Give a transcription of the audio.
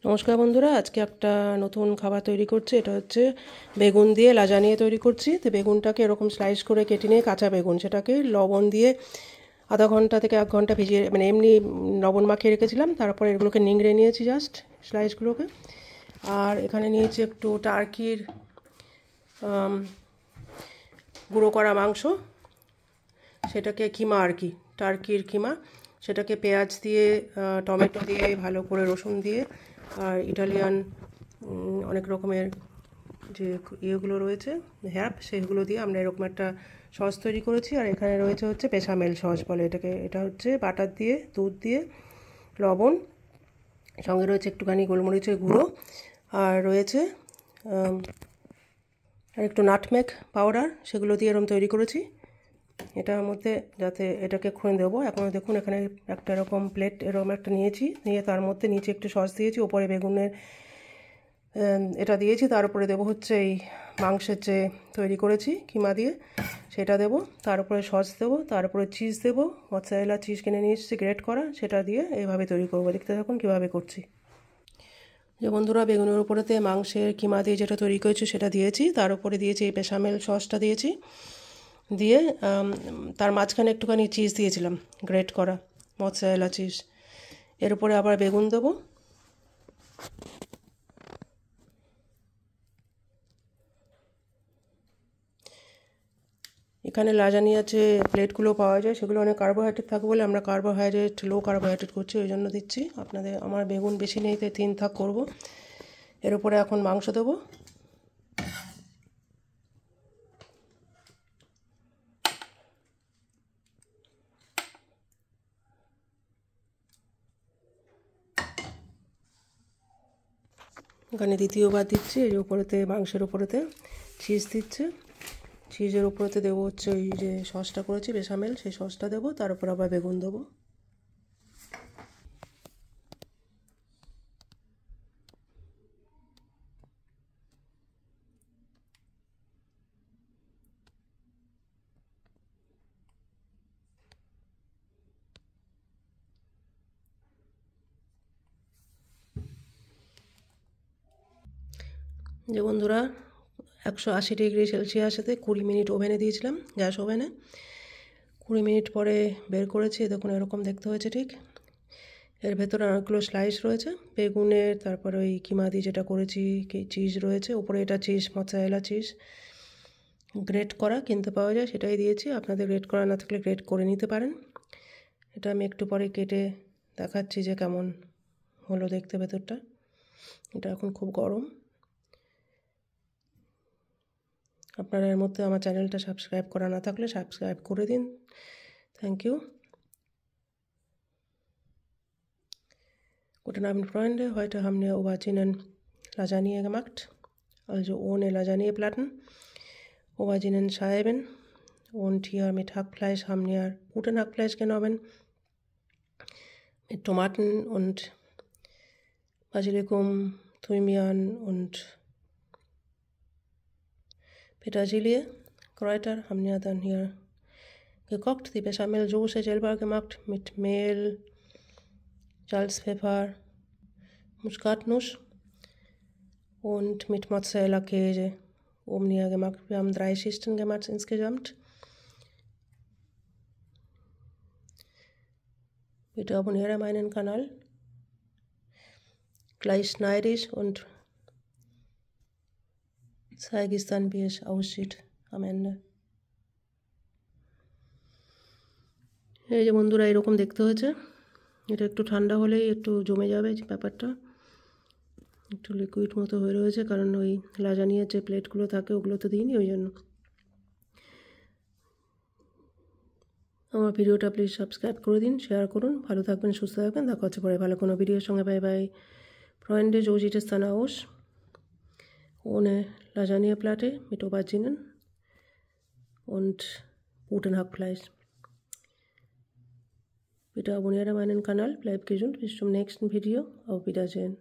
নমস্কার বন্ধুরা, আজকে একটা নতুন খাবার তৈরি করছি। এটা হচ্ছে বেগুন দিয়ে লাজানিয়া তৈরি করছি। তো বেগুনটাকে এরকম স্লাইস করে কেটে নিয়ে, কাঁচা বেগুন, সেটাকে লবণ দিয়ে আধা ঘন্টা থেকে 1 ঘন্টা ভিজিয়ে, মানে এমনি লবণ মাখিয়ে রেখেছিলাম। তারপরে এগুলোকে নিংড়ে নিয়েছি, জাস্ট স্লাইসগুলোকে। আর এখানে নিয়েছি একটু টার্কির গুঁড়ো করা মাংস, সেটাকে কিমা আর কি, টার্কির কিমা। সেটাকে পেঁয়াজ দিয়ে, টমেটো দিয়ে, ভালো করে রসুন দিয়ে, আর ইটালিয়ান অনেক রকমের যে ইয়েগুলো রয়েছে, হ্যাপ, সেগুলো দিয়ে আমরা এরকম একটা সস তৈরি করেছি। আর এখানে রয়েছে হচ্ছে বেসামেল সস বলে এটাকে। এটা হচ্ছে বাটার দিয়ে, দুধ দিয়ে, লবণ, সঙ্গে রয়েছে একটুখানি গোলমরিচের গুঁড়ো, আর রয়েছে আর একটু নাটমেগ পাউডার, সেগুলো দিয়ে এরকম তৈরি করেছি। এটার মধ্যে যাতে এটাকে খুঁড়ে দেবো। এখন দেখুন এখানে একটা এরকম প্লেট এরকম একটা নিয়েছি, নিয়ে তার মধ্যে নিচে একটু সস দিয়েছি, ওপরে বেগুনের এটা দিয়েছি, তার উপরে দেবো হচ্ছে এই মাংসের যে তৈরি করেছি কিমা দিয়ে, সেটা দেবো। তার উপরে সস দেবো, তার উপরে চিজ দেবো, মজারেলা চিজ কিনে নিয়ে এসেছি গ্রেট করা, সেটা দিয়ে এইভাবে তৈরি করবো। দেখতে থাকুন কীভাবে করছি। যে বন্ধুরা, বেগুনের উপরেতে মাংসের কিমা দিয়ে যেটা তৈরি করেছি সেটা দিয়েছি, তার উপরে দিয়েছি এই বেসামেল সসটা দিয়েছি, দিয়ে তার মাঝখানে একটুখানি চিজ দিয়েছিলাম, গ্রেট করা মজারেলা চিজ। এর উপরে আবার বেগুন দেবো। এখানে লাজানিয়া যে প্লেটগুলো পাওয়া যায় সেগুলো অনেক কার্বোহাইড্রেট থাকে বলে আমরা লো কার্বোহাইড্রেট করছি, ওই জন্য দিচ্ছি। আমার বেগুন বেশি নেই, তাই 3 থাক করবো। এর উপরে এখন মাংস দেবো। এখানে দ্বিতীয়বার দিচ্ছি। এর উপরেতে, মাংসের উপরেতে চিজ দিচ্ছে। চিজের উপরেতে দেবো হচ্ছে ওই যে সসটা করেছি বেসামেল, সেই সসটা দেবো। তার উপর আবার বেগুন দেবো। যে বন্ধুরা, 180°C 20 মিনিট ওভেনে দিয়েছিলাম, গ্যাস ওভেনে। 20 মিনিট পরে বের করেছি, দেখুন এরকম দেখতে হয়েছে ঠিক। এর ভেতরে অনেকগুলো স্লাইস রয়েছে বেগুনের, তারপরে ওই কিমা দিয়ে যেটা করেছি চিজ রয়েছে, উপরে এটা চিজ, মজারেলা চিজ গ্রেট করা কিনতে পাওয়া যায়, সেটাই দিয়েছি। আপনাদের গ্রেট করা না থাকলে গ্রেট করে নিতে পারেন। এটা আমি একটু পরে কেটে দেখাচ্ছি যে কেমন হলো দেখতে ভেতরটা। এটা এখন খুব গরম। আপনারা এর মধ্যে আমার চ্যানেলটা সাবস্ক্রাইব করা না থাকলে সাবস্ক্রাইব করে দিন। Thank you. Guten Abend, Freunde. Heute haben wir Auberginen Lasagne gemacht, also ohne Lasagneplatten. Auberginenscheiben. Und hier mit Hackfleisch haben wir guten Hackfleisch genommen, mit Tomaten und Basilikum, Thymian und Petersilie, Kräuter haben wir dann hier gekocht. Die Bechamelsoße selber gemacht mit Mehl, Salz, Pfeffer, Muskatnuss und mit Mozzarella-Käse oben hier gemacht. Wir haben 3 Schichten gemacht insgesamt. Bitte abonniere meinen Kanal. Gleich schneide ich und zeige es dann, wie es aussieht am Ende. এই যে বন্ধুরা, এরকম দেখতে হয়েছে। এটা একটু ঠান্ডা হলেই একটু জমে যাবে ব্যাপারটা, একটু লিকুইড মতো হয়ে রয়েছে, কারণ ওই লাজানিয়ার যে প্লেটগুলো থাকে ওগুলো তো দিইনি, ওই জন্য। আমার ভিডিওটা প্লিজ সাবস্ক্রাইব করে দিন, শেয়ার করুন। ভালো থাকবেন, সুস্থ থাকবেন। দেখা হচ্ছে পরে ভালো কোনো ভিডিওর সঙ্গে। Bye bye. Freunde, so sieht es dann aus. Ohne Lasagneplatte mit Auberginen und guten Hackfleisch. Bitte abonniere meinen Kanal, bleib gesund, bis zum nächsten Video. Auf Wiedersehen.